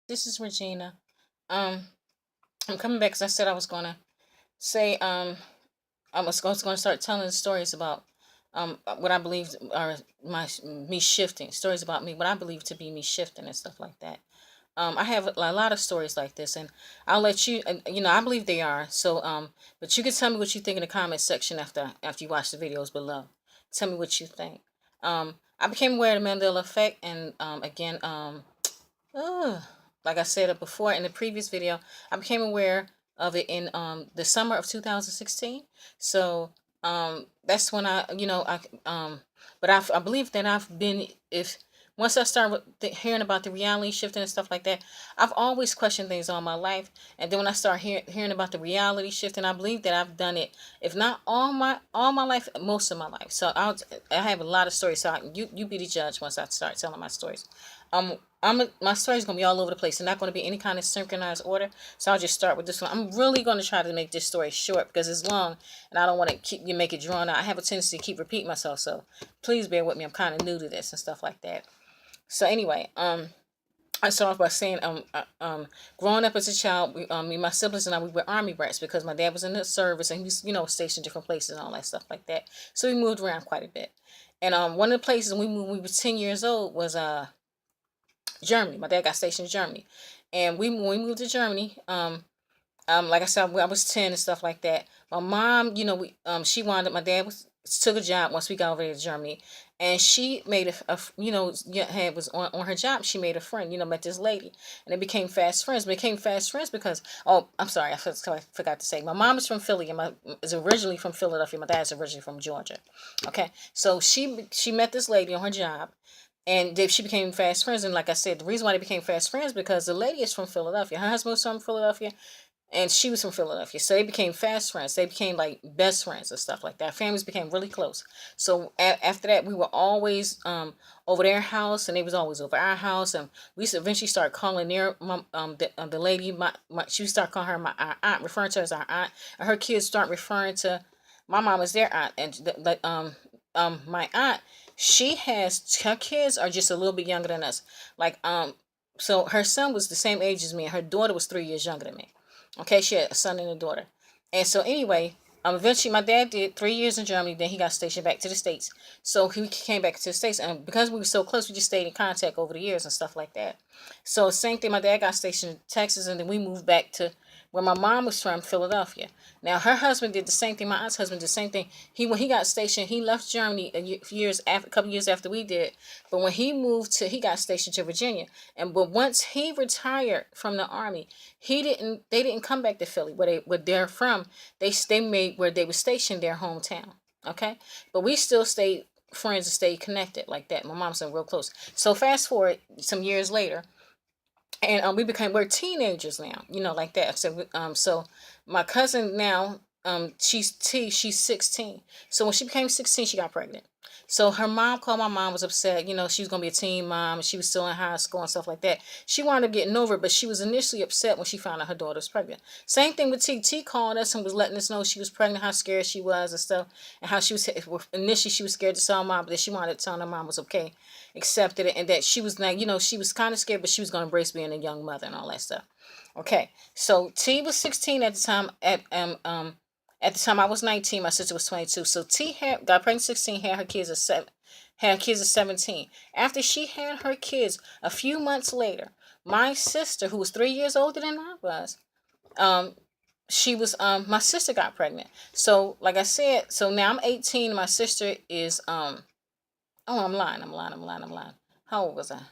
This is Regina. Um, I'm coming back because I said I was gonna say I was gonna start telling stories about what I believe are my me shifting stories about me, what I believe to be me shifting and stuff like that. I have a lot of stories like this, and I'll let you. I believe they are. So but you can tell me what you think in the comment section after you watch the videos below. Tell me what you think. I became aware of the Mandela effect, and again, Ugh. Like I said before in the previous video, I became aware of it in the summer of 2016. So that's when I believe that I've been if once I started hearing about the reality shifting and stuff like that, I've always questioned things all my life. And then when I start hearing about the reality shifting, I believe that I've done it, if not all my life, most of my life. So I have a lot of stories. So you be the judge once I start telling my stories. Um, my story's gonna be all over the place. It's not gonna be any kind of synchronized order. So I'll just start with this one. I'm really gonna try to make this story short because it's long, and I don't want to make it drawn out. I have a tendency to keep repeating myself, so please bear with me. I'm kind of new to this and stuff like that. So anyway, I start off by saying, growing up as a child, me, my siblings and I, we were army brats because my dad was in the service and he was, stationed different places and all that stuff like that. So we moved around quite a bit. And one of the places we moved, when we were 10 years old, was Germany. My dad got stationed in Germany, and when we moved to Germany, like I said, I was 10 and stuff like that. My mom, she wound up. My dad took a job once we got over there to Germany, and she made had was on her job. She made a friend, met this lady, and they became fast friends. Became fast friends because, oh, I'm sorry, I forgot to say, my mom is from Philly and my is originally from Philadelphia. My dad's originally from Georgia. Okay, so she met this lady on her job, and she became fast friends. And like I said, the reason why they became fast friends because the lady is from Philadelphia. Her husband was from Philadelphia, and she was from Philadelphia. So they became fast friends. They became like best friends and stuff like that. Families became really close. So after that, we were always over their house, and they was always over our house. And we eventually started calling their mom, the lady, she started calling her our aunt, referring to her as our aunt. And her kids start referring to my mom as their aunt. And my aunt, she has her kids are just a little bit younger than us. Like so her son was the same age as me, and her daughter was 3 years younger than me. Okay, she had a son and a daughter. And so anyway, eventually my dad did 3 years in Germany, then he got stationed back to the States. So he came back to the States, and because we were so close, we just stayed in contact over the years and stuff like that. So same thing, my dad got stationed in Texas, and then we moved back to where my mom was from, Philadelphia. Now her husband did the same thing. My aunt's husband did the same thing. When he got stationed, he left Germany a couple years after we did. But when he got stationed to Virginia. But once he retired from the army, they didn't come back to Philly where they're from. They made where they were stationed their hometown. Okay, but we still stayed friends and stayed connected like that. My mom's real close. So fast forward some years later, and we're teenagers now, like that. So my cousin now, she's 16. So when she became 16, she got pregnant. So her mom called my mom, was upset. She was gonna be a teen mom, and she was still in high school and stuff like that. She wound up getting over it, but she was initially upset when she found out her daughter was pregnant. Same thing with T. T called us and was letting us know she was pregnant, how scared she was and stuff, and how she was initially she was scared to tell her mom, but then she wanted to tell her mom was okay, accepted it, and that she was not, she was kind of scared, but she was going to embrace being a young mother and all that stuff. Okay, so T was 16 at the time. At the time I was 19, my sister was 22. So T got pregnant 16, had her kids at 17. After she had her kids, a few months later, my sister, who was 3 years older than I was, um, my sister got pregnant. So like I said, so now I'm 18. My sister is oh, I'm lying. How old was I?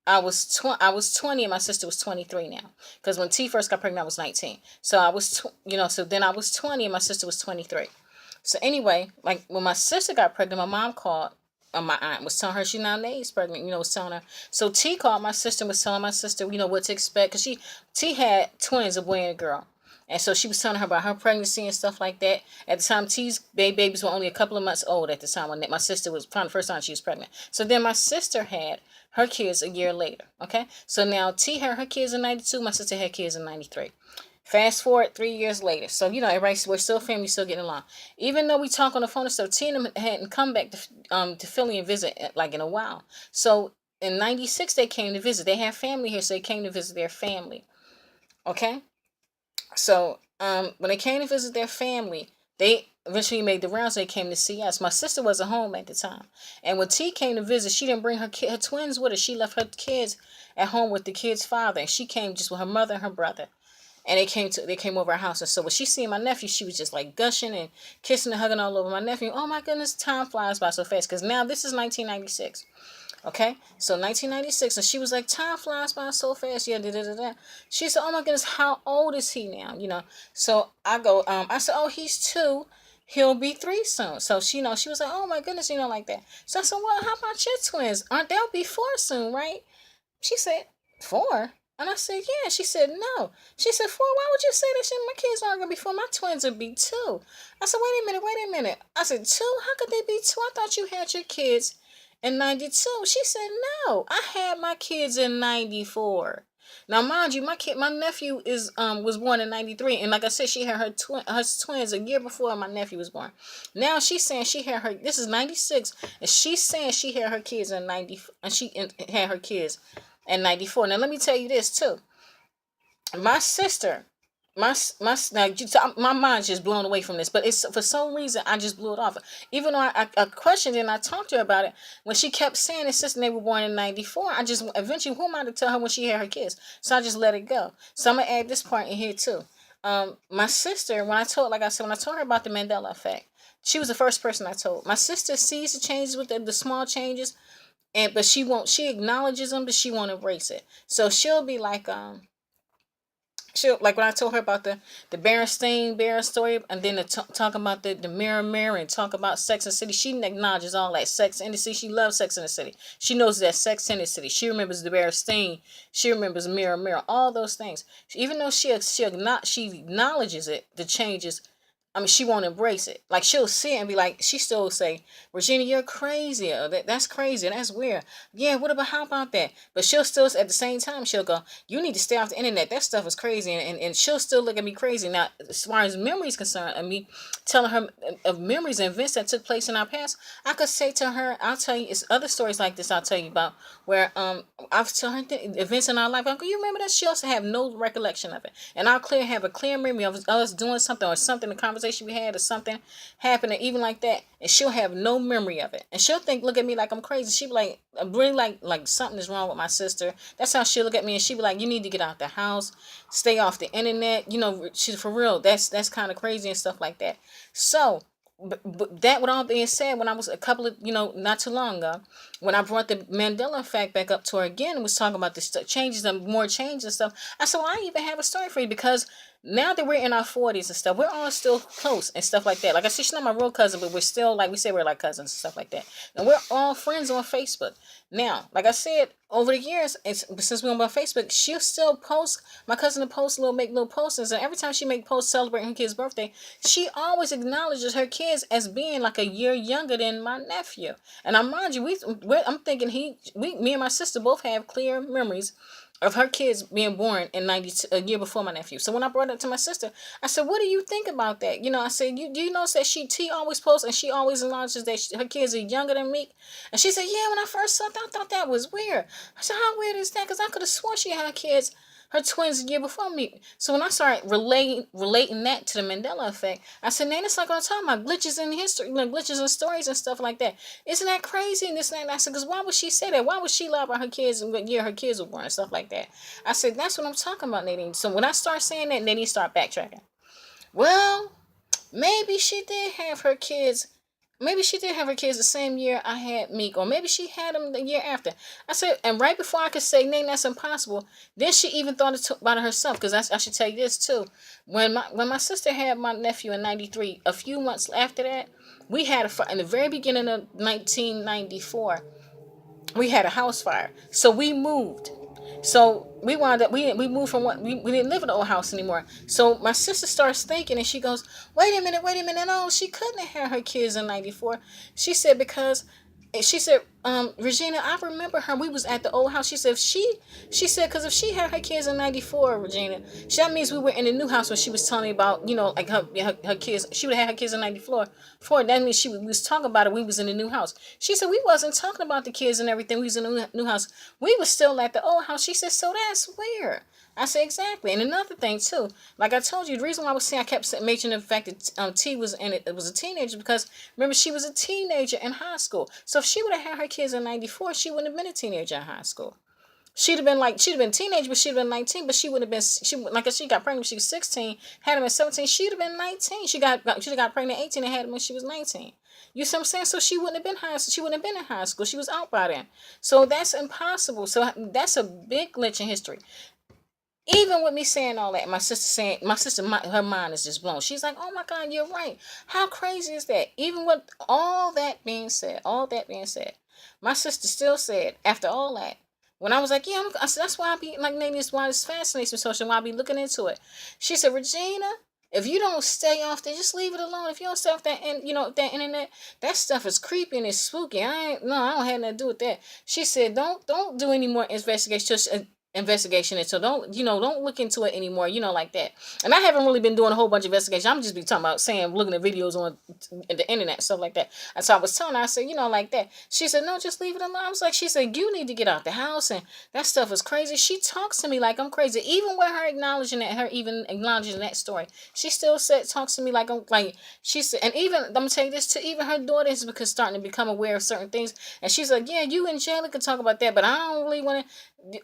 I was 20 and my sister was 23 now. Because when T first got pregnant, I was 19. So so then I was 20 and my sister was 23. So anyway, like when my sister got pregnant, my mom called my aunt, was telling her she now is pregnant, was telling her. So T called my sister and was telling my sister, what to expect. Because T had twins, a boy and a girl. And so she was telling her about her pregnancy and stuff like that. At the time, T's babies were only a couple of months old at the time when my sister was probably the first time she was pregnant. So then my sister had her kids a year later. Okay, so now T had her kids in 92. My sister had kids in 93. Fast forward 3 years later. So, we're still family, still getting along. Even though we talk on the phone and stuff, T and them hadn't come back to Philly and visit like in a while. So in 96 they came to visit. They have family here, so they came to visit their family. Okay? So when they came to visit their family, they eventually made the rounds. They came to see us. My sister wasn't home at the time, and when T came to visit, she didn't bring her twins with her. She left her kids at home with the kids' father, and she came just with her mother and her brother. And they came over our house. And so when she seen my nephew, she was just like gushing and kissing and hugging all over my nephew. Oh my goodness, time flies by so fast. Because now this is 1996. Okay, so 1996, and she was like, time flies by so fast. Yeah, da da da da. She said, oh my goodness, how old is he now? So I go, I said, oh, he's 2. He'll be 3 soon. So she was like, oh my goodness, like that. So I said, well, how about your twins? They'll be 4 soon, right? She said, 4? And I said, yeah. She said, no. She said, 4? Why would you say that? Shit, my kids aren't going to be 4. My twins would be 2. I said, wait a minute. I said, 2? How could they be 2? I thought you had your kids in 92. She said, no. I had my kids in 94. Now, mind you, my nephew was born in 93. And like I said, she had her twins a year before my nephew was born. Now, she's saying this is 96. And she's saying she had her kids in 90. And she had her kids in 94. Now let me tell you this too. My sister, my mind's just blown away from this, but it's for some reason I just blew it off. Even though I questioned it and I talked to her about it, when she kept saying his sister they were born in 94, I just eventually who am I to tell her when she had her kids? So I just let it go. So I'm gonna add this part in here too. My sister, when I told her about the Mandela effect, she was the first person I told. My sister sees the changes with the small changes, but she acknowledges them, but she won't embrace it. So she'll be like she'll, like when I told her about the Berenstain Bear story, and then talk about the mirror and talk about Sex and the City. She acknowledges all that. Sex in the City. She loves Sex in the City. She knows that Sex in the City. She remembers the Berenstain. She remembers mirror, all those things. Even though she acknowledges it, the changes, I mean, she won't embrace it. Like, she'll see it and be like, she still say, Regina, you're crazy. That's crazy. That's weird. Yeah, how about that? But she'll still, at the same time, she'll go, you need to stay off the internet. That stuff is crazy. And she'll still look at me crazy. Now, as far as memories concerned, and me telling her of memories and events that took place in our past, I could say to her, I'll tell you, it's other stories like this I'll tell you about, where I've told her events in our life. Uncle, you remember that? She also have no recollection of it. And I'll have a clear memory of us doing something or something, the conversation we had or something happening, even like that, and she'll have no memory of it, and she'll look at me like I'm crazy. She'll be like, really, like something is wrong with my sister. That's how she'll look at me, and she'll be like, you need to get out the house, stay off the internet. She's for real. That's kind of crazy and stuff like that. So, but that with all being said, when I was a couple of, not too long ago, when I brought the Mandela effect back up to her again and was talking about the changes and more changes and stuff, I said, well, I even have a story for you, because now that we're in our 40s and stuff, we're all still close and stuff like that. Like I said, she's not my real cousin, but we're still, like we say, we're like cousins and stuff like that. And we're all friends on Facebook. Now, like I said, over the years, since we're on Facebook, she'll still post, my cousin will post make little postings, and every time she make posts celebrating her kid's birthday, she always acknowledges her kids as being like a year younger than my nephew. And I mind you, I'm thinking me and my sister both have clear memories of her kids being born in 92, a year before my nephew. So when I brought it up to my sister, I said, what do you think about that? I said, do you notice that T always posts and she always acknowledges that her kids are younger than me? And she said, yeah, when I first saw that, I thought that was weird. I said, how weird is that? Because I could have sworn she had her twins a year before me. So when I started relating that to the Mandela effect, I said, man, it's like I'm talking about glitches in history, glitches in stories and stuff like that. Isn't that crazy? And this and that. And I said, because why would she say that? Why would she lie about her kids and what year her kids were born and stuff like that? I said, that's what I'm talking about, Nadine. So when I start saying that, Nadine start backtracking. Well, maybe she did have her kids. Maybe she did have her kids the same year I had Meek, or maybe she had them the year after. I said, and right before I could say, Nate, that's impossible, then she even thought about it herself, because I should tell you this too. When my sister had my nephew in 93, a few months after that, we had in the very beginning of 1994, we had a house fire. So we moved. So we wound up, we moved from we didn't live in the old house anymore. So my sister starts thinking, and she goes, wait a minute. No, she couldn't have had her kids in 94. She said, because, she said, Regina, I remember her. We was at the old house. She said she said, because if she had her kids in '94, Regina, that means we were in the new house when she was telling me about, like her kids. She would have had her kids in '94. For that means we was talking about it. We was in the new house. She said we wasn't talking about the kids and everything. We was in the new house. We was still at the old house. She said, so that's weird. I said, exactly. And another thing too, like I told you, the reason why I was saying, I kept mentioning the fact that T was in it was a teenager, because remember, she was a teenager in high school. So if she would have had her kids in '94, she wouldn't have been a teenager in high school. She'd have been a teenager, but she'd have been 19. But she would have been, like, if she got pregnant when she was 16, had him at 17, she'd have been 19. She got pregnant at 18 and had him when she was 19. You see what I'm saying? So she wouldn't have been high. She wouldn't have been in high school. She was out by then. So that's impossible. So that's a big glitch in history. Even with me saying all that, her mind is just blown. She's like, oh my God, you're right. How crazy is that? Even with all that being said, my sister still said, after all that, when I was like, yeah, I said, that's why I be like, maybe it's why this fascinates me so much, and why I be looking into it. She said, Regina, if you don't stay off there, just leave it alone. If you don't stay off that, that internet, that stuff is creepy and it's spooky. I don't have nothing to do with that. She said, don't do any more investigation, and so don't look into it anymore, like that. And I haven't really been doing a whole bunch of investigation. I'm just be talking about saying, looking at videos on the internet, stuff like that. And so I was telling her, I said, like that. She said, no, just leave it alone. I was like, she said, you need to get out the house, and that stuff is crazy. She talks to me like I'm crazy, even with her acknowledging that story. She still talks to me like I'm like, she said. And even, I'm gonna tell you this too, even her daughter is starting to become aware of certain things, and she's like, yeah, you and Jayla could talk about that, but I don't really want to.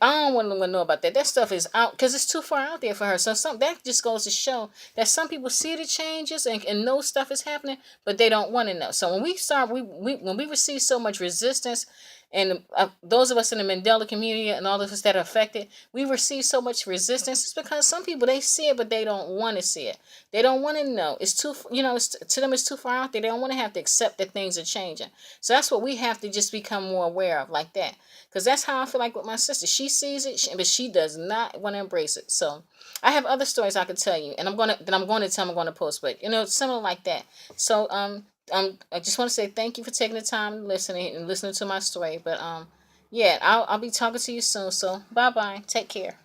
I don't want to know about that. That stuff is out because it's too far out there for her. So that just goes to show that some people see the changes and know stuff is happening, but they don't want to know. So when when we receive so much resistance, and those of us in the Mandela community and all of us that are affected, we receive so much resistance. It's because some people, they see it, but they don't want to see it. They don't want to know. It's too, to them, it's too far out there. They don't want to have to accept that things are changing. So that's what we have to just become more aware of, like that. Because that's how I feel like with my sister. She sees it, but she does not want to embrace it. So I have other stories I could tell you, and I'm going to post, but similar like that. So I just want to say thank you for taking the time and listening to my story. But yeah, I'll be talking to you soon. So bye bye. Take care.